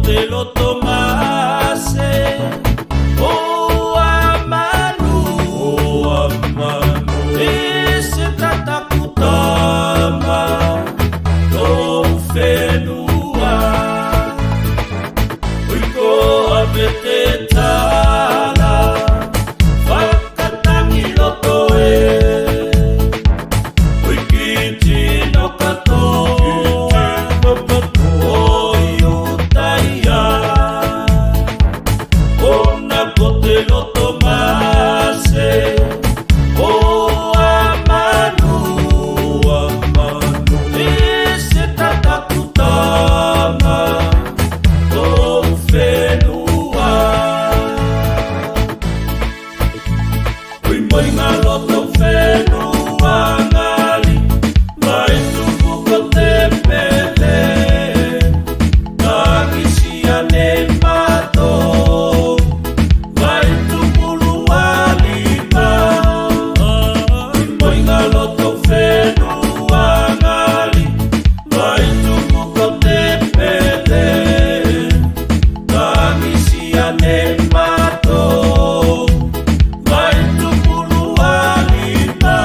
te lo tomase. Oh amanu, ese tatakutama no whenua. Oiko avete tala whakatangi loto e. Oiki tino katoa oi o taia. Ona ko te lo tomase. Oh amanu, ese tatakutama no whenua. Oi mai ngā loto whenua ngali, mai tuku ko te pele. Ngangisi ane mato, mai tuku lua lima. Oi mai ngā loto whenua ngali, mai tuku ko te pele. Ngangisi ane mato, mai tuku lua lima.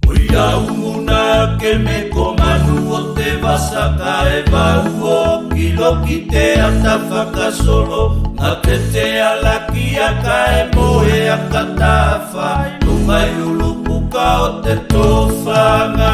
Oi au muna ke me komanu o te wasaka e wau o kilo ki te ata whakasolo. Ngā te te alaki a ka e moe a ka tawha, lungai ulupuka o te tōwhanga.